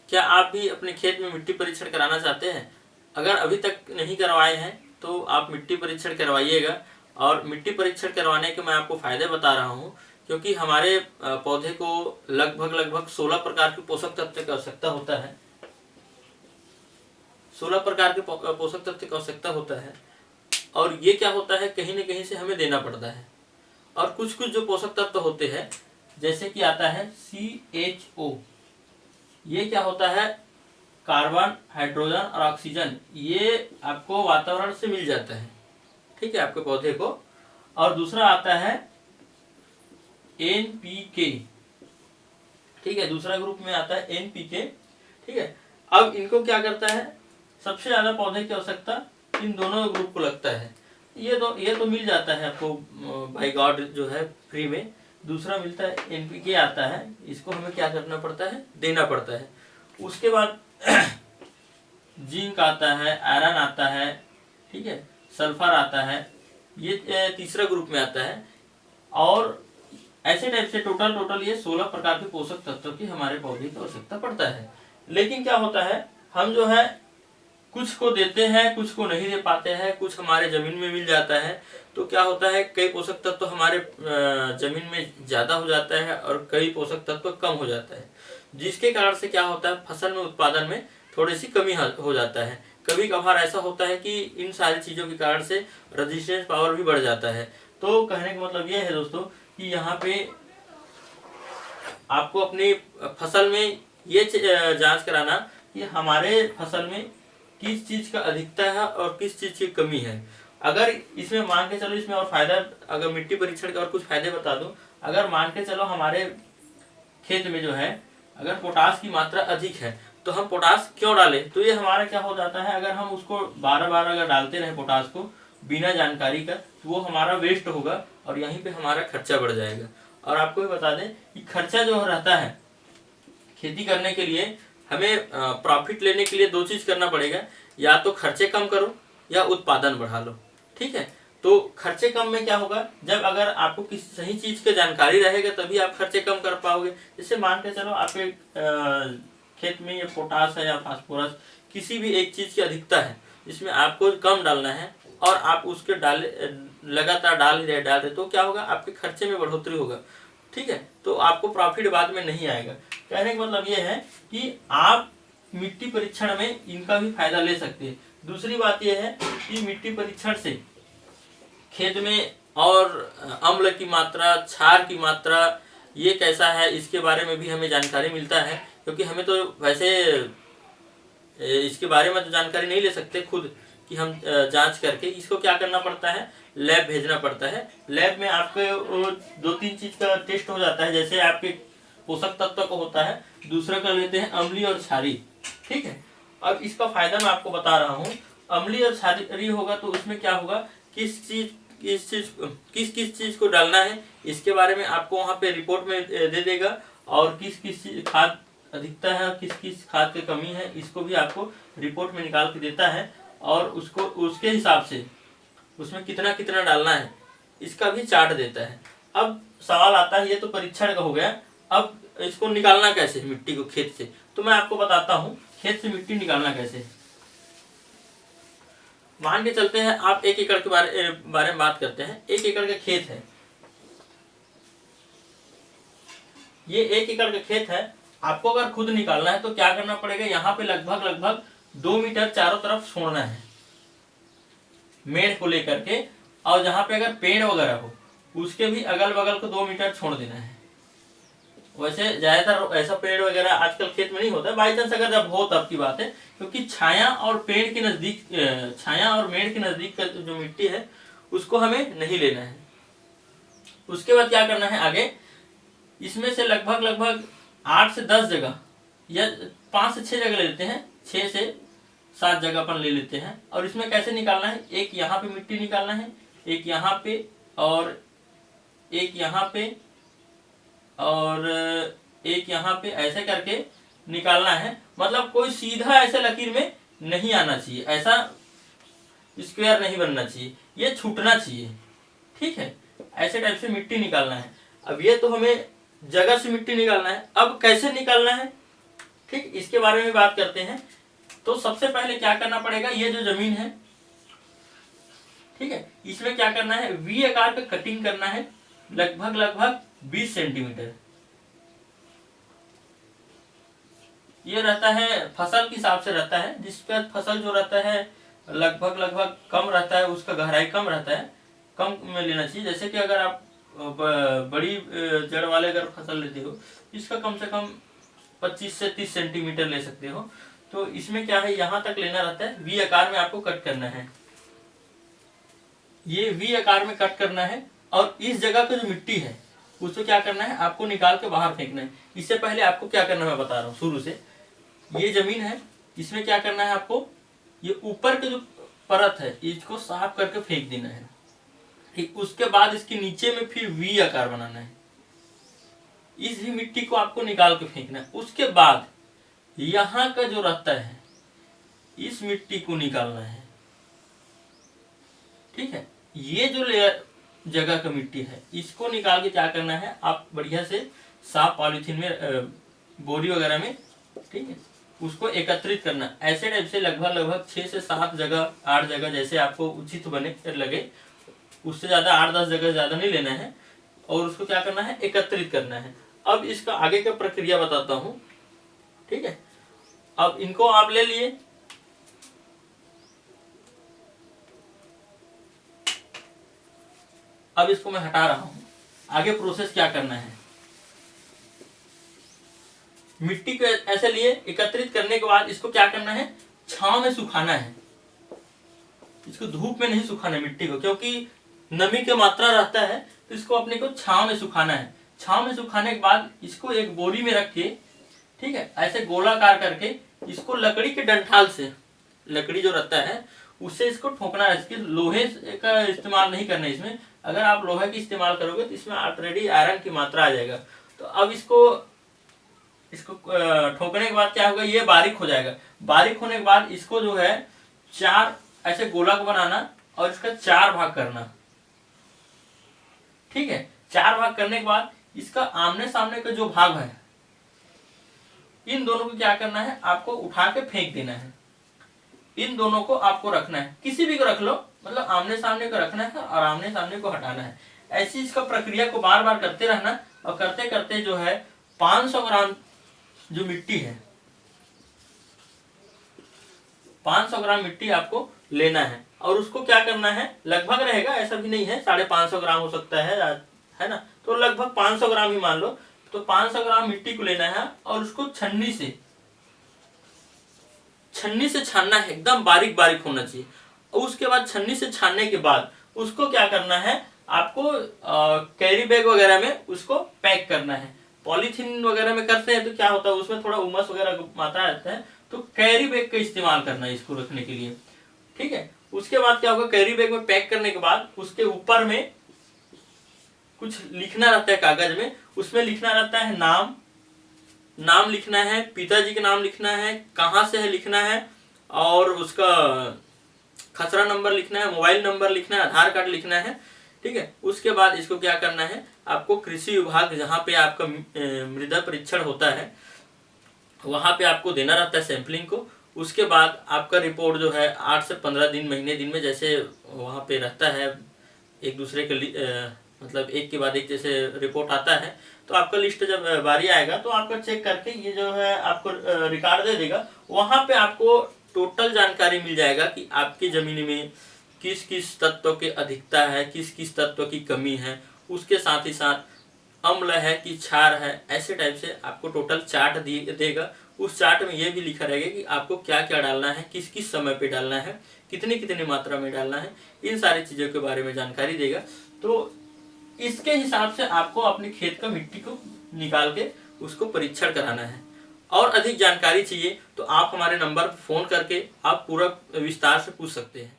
क्या आप भी अपने खेत में मिट्टी परीक्षण कराना चाहते हैं? अगर अभी तक नहीं करवाए हैं तो आप मिट्टी परीक्षण करवाइएगा। और मिट्टी परीक्षण करवाने के मैं आपको फ़ायदे बता रहा हूँ, क्योंकि हमारे पौधे को लगभग 16 प्रकार के पोषक तत्व की आवश्यकता होता है। 16 प्रकार के पोषक तत्व की आवश्यकता होता है, और ये क्या होता है, कहीं न कहीं से हमें देना पड़ता है। और कुछ कुछ जो पोषक तत्व होते हैं, जैसे कि आता है CHO, ये क्या होता है, कार्बन, हाइड्रोजन और ऑक्सीजन, ये आपको वातावरण से मिल जाता है, ठीक है, आपके पौधे को। और दूसरा आता है NPK, ठीक है, दूसरा ग्रुप में आता है NPK, ठीक है। अब इनको क्या करता है, सबसे ज्यादा पौधे की आवश्यकता इन दोनों ग्रुप को लगता है। ये तो मिल जाता है आपको बाय गॉड जो है फ्री में। दूसरा मिलता है NPK आता है, इसको हमें क्या करना पड़ता है, देना पड़ता है। उसके बाद जिंक आता है, आयरन आता है, ठीक है, सल्फर आता है, ये तीसरा ग्रुप में आता है। और ऐसे टाइप से टोटल ये 16 प्रकार के पोषक तत्वों की हमारे पौधे की आवश्यकता पड़ता है। लेकिन क्या होता है, हम जो है कुछ को देते हैं, कुछ को नहीं दे पाते हैं, कुछ हमारे जमीन में मिल जाता है। तो क्या होता है, कई पोषक तत्व हमारे जमीन में ज़्यादा हो जाता है और कई पोषक तत्व कम हो जाता है, जिसके कारण से क्या होता है, फसल में उत्पादन में थोड़ी सी कमी हो जाता है। कभी कभार ऐसा होता है कि इन सारी चीज़ों के कारण से रेजिस्टेंस पावर भी बढ़ जाता है। तो कहने का मतलब ये है दोस्तों कि यहाँ पे आपको अपनी फसल में ये जांच कराना कि हमारे फसल में किस चीज़ का अधिकता है और किस चीज़ की कमी है। अगर इसमें मान के चलो, इसमें और फायदा, अगर मिट्टी परीक्षण के और कुछ फायदे बता दूं, अगर मान के चलो हमारे खेत में जो है अगर पोटास की मात्रा अधिक है तो हम पोटास क्यों डालें, तो ये हमारा क्या हो जाता है, अगर हम उसको बार बार अगर डालते रहे पोटास को बिना जानकारी का, तो वो हमारा वेस्ट होगा और यहीं पे हमारा खर्चा बढ़ जाएगा। और आपको भी बता दें कि खर्चा जो रहता है खेती करने के लिए, हमें प्रॉफिट लेने के लिए दो चीज़ करना पड़ेगा, या तो खर्चे कम करो या उत्पादन बढ़ा लो, ठीक है। तो खर्चे कम में क्या होगा, जब अगर आपको किसी सही चीज़ की जानकारी रहेगा तभी आप खर्चे कम कर पाओगे। जैसे मान के चलो आपके खेत में ये पोटास है या फास्फोरस, किसी भी एक चीज़ की अधिकता है जिसमें आपको कम डालना है और आप उसके लगातार डाल रहे, तो क्या होगा, आपके खर्चे में बढ़ोतरी होगा, ठीक है। तो आपको प्रॉफिट बाद में नहीं आएगा। कहने का मतलब ये है कि आप मिट्टी परीक्षण में इनका भी फायदा ले सकते हैं। दूसरी बात यह है कि मिट्टी परीक्षण से खेत में और अम्ल की मात्रा, क्षार की मात्रा ये कैसा है, इसके बारे में भी हमें जानकारी मिलता है, क्योंकि हमें तो वैसे इसके बारे में तो जानकारी नहीं ले सकते खुद कि हम जांच करके। इसको क्या करना पड़ता है, लैब भेजना पड़ता है। लैब में आपके 2-3 चीज़ का टेस्ट हो जाता है, जैसे आपके पोषक तत्व को होता है, दूसरा कर लेते हैं अम्लीय और क्षारीय, ठीक है। अब इसका फायदा मैं आपको बता रहा हूँ। अम्लीय और क्षारीय होगा तो उसमें क्या होगा, किस किस चीज़ को डालना है इसके बारे में आपको वहाँ पे रिपोर्ट में दे देगा, और किस किस खाद अधिकता है, किस किस खाद की कमी है, इसको भी आपको रिपोर्ट में निकाल के देता है। और उसको उसके हिसाब से उसमें कितना कितना डालना है इसका भी चार्ट देता है। अब सवाल आता है, ये तो परीक्षण का हो गया, अब इसको निकालना कैसे मिट्टी को खेत से, तो मैं आपको बताता हूँ खेत से मिट्टी निकालना कैसे। मान के चलते हैं आप 1 एकड़ के बारे में बात करते हैं। 1 एकड़ का खेत है, ये 1 एकड़ का खेत है। आपको अगर खुद निकालना है तो क्या करना पड़ेगा, यहाँ पे लगभग 2 मीटर चारों तरफ छोड़ना है मेड़ को लेकर के, और जहाँ पे अगर पेड़ वगैरह हो उसके भी अगल बगल को 2 मीटर छोड़ देना है। वैसे ज्यादातर ऐसा पेड़ वगैरह आजकल खेत में नहीं होता, बाई चांस अगर जब हो तब की बात है, क्योंकि छाया और पेड़ के नजदीक, छाया और मेड़ के नजदीक का जो मिट्टी है उसको हमें नहीं लेना है। उसके बाद क्या करना है, आगे इसमें से लगभग 8 से 10 जगह या 5 से 6 जगह ले लेते हैं, 6 से 7 जगह अपन ले लेते हैं। और इसमें कैसे निकालना है, एक यहाँ पे मिट्टी निकालना है, एक यहाँ पे और एक यहाँ पे और एक यहाँ पे, ऐसे करके निकालना है। मतलब कोई सीधा ऐसे लकीर में नहीं आना चाहिए, ऐसा स्क्वायर नहीं बनना चाहिए, ये छूटना चाहिए, ठीक है। ऐसे टाइप से मिट्टी निकालना है। अब ये तो हमें जगह से मिट्टी निकालना है। अब कैसे निकालना है, ठीक, इसके बारे में बात करते हैं। तो सबसे पहले क्या करना पड़ेगा, ये जो जमीन है, ठीक है, इसमें क्या करना है, वी आकार पे कटिंग करना है लगभग 20 सेंटीमीटर। ये रहता है फसल के हिसाब से रहता है, जिसका फसल जो रहता है लगभग कम रहता है, उसका गहराई कम रहता है, कम में लेना चाहिए। जैसे कि अगर आप बड़ी जड़ वाले अगर फसल लेते हो, इसका कम से कम 25 से 30 सेंटीमीटर ले सकते हो। तो इसमें क्या है, यहाँ तक लेना रहता है, वी आकार में आपको कट करना है, ये वी आकार में कट करना है। और इस जगह का जो मिट्टी है उसको क्या करना है, आपको निकाल के बाहर फेंकना है। इससे पहले आपको क्या करना है मैं बता रहा हूँ शुरू से। ये जमीन है, इसमें क्या करना है आपको, ये ऊपर के जो परत है इसको साफ करके फेंक देना है। ठीक, उसके बाद इसके नीचे में फिर वी आकार बनाना है, इस मिट्टी को आपको निकाल के फेंकना है। उसके बाद यहाँ का जो रहता है इस मिट्टी को निकालना है। ठीक है, ये जो लेयर जगह का मिट्टी है इसको निकाल के क्या करना है, आप बढ़िया से साफ पॉलीथीन में, बोरी वगैरह में, ठीक है, उसको एकत्रित करना। ऐसे टाइप से लगभग 6 से 7 जगह, 8 जगह, जैसे आपको उचित बने लगे, उससे ज्यादा 8-10 जगह ज्यादा नहीं लेना है। और उसको क्या करना है, एकत्रित करना है। अब इसका आगे का प्रक्रिया बताता हूँ। ठीक है, अब इनको आप ले लिए, अब इसको मैं हटा रहा हूं। आगे प्रोसेस क्या करना है, मिट्टी को ऐसे लिए, एकत्रित करने के बाद इसको क्या करना है, छांव में सुखाना है। इसको धूप में नहीं सुखाना है मिट्टी को, क्योंकि नमी की मात्रा रहता है, तो इसको अपने को छांव में सुखाना है। छांव में सुखाने के बाद इसको एक बोरी में रख के, ठीक है, ऐसे गोलाकार करके इसको लकड़ी के डंठाल से, लकड़ी जो रहता है उससे इसको ठोकना है। इसके लोहे का इस्तेमाल नहीं करना है इसमें। अगर आप लोहे की इस्तेमाल करोगे तो इसमें ऑलरेडी आयरन की मात्रा आ जाएगा। तो अब इसको ठोकने के बाद क्या होगा, ये बारीक हो जाएगा। बारीक होने के बाद इसको जो है 4 ऐसे गोला को बनाना और इसका 4 भाग करना। ठीक है, 4 भाग करने के बाद इसका आमने सामने का जो भाग है, इन दोनों को क्या करना है, आपको उठा के फेंक देना है। इन दोनों को आपको रखना है, किसी भी को रख लो, मतलब आमने सामने को रखना है और आमने सामने को हटाना है। ऐसी इसका प्रक्रिया को बार बार करते रहना। और करते करते जो है 500 ग्राम जो मिट्टी है, 500 ग्राम मिट्टी आपको लेना है। और उसको क्या करना है, लगभग रहेगा, ऐसा भी नहीं है 550 ग्राम हो सकता है ना, तो लगभग 500 ग्राम ही मान लो। तो 500 ग्राम मिट्टी को लेना है और उसको छन्नी से छानना है, एकदम बारीक बारीक होना चाहिए। और उसके बाद छन्नी से छानने के बाद उसको क्या करना है, आपको कैरी बैग वगैरह में उसको पैक करना है। पॉलीथीन वगैरह में करते हैं तो क्या होता है, उसमें थोड़ा उमस वगैरह मात्रा रहता है, तो कैरी बैग का इस्तेमाल करना है इसको रखने के लिए। ठीक है, उसके बाद क्या होगा, कैरी बैग में पैक करने के बाद उसके ऊपर में कुछ लिखना रहता है कागज में। उसमें लिखना रहता है नाम लिखना है, पिताजी का नाम लिखना है, कहाँ से है लिखना है, और उसका खसरा नंबर लिखना है, मोबाइल नंबर लिखना है, आधार कार्ड लिखना है। ठीक है, उसके बाद इसको क्या करना है, आपको कृषि विभाग जहाँ पे आपका मृदा परीक्षण होता है वहाँ पे आपको देना रहता है सैंपलिंग को। उसके बाद आपका रिपोर्ट जो है 8 से 15 दिन, महीने दिन में, जैसे वहाँ पे रहता है एक दूसरे के मतलब एक के बाद एक जैसे रिपोर्ट आता है, तो आपका लिस्ट जब बारी आएगा तो आपका चेक करके ये जो है आपको रिकॉर्ड दे देगा। वहाँ पे आपको टोटल जानकारी मिल जाएगा कि आपकी जमीन में किस किस तत्व की अधिकता है, किस किस तत्व की कमी है, उसके साथ ही साथ अम्ल है कि क्षार है, ऐसे टाइप से आपको टोटल चार्ट देगा। उस चार्ट में ये भी लिखा रहेगा कि आपको क्या क्या डालना है, किस किस समय पे डालना है, कितनी कितनी मात्रा में डालना है, इन सारी चीज़ों के बारे में जानकारी देगा। तो इसके हिसाब से आपको अपने खेत का मिट्टी को निकाल के उसको परीक्षण कराना है। और अधिक जानकारी चाहिए तो आप हमारे नंबर पर फोन करके आप पूरा विस्तार से पूछ सकते हैं।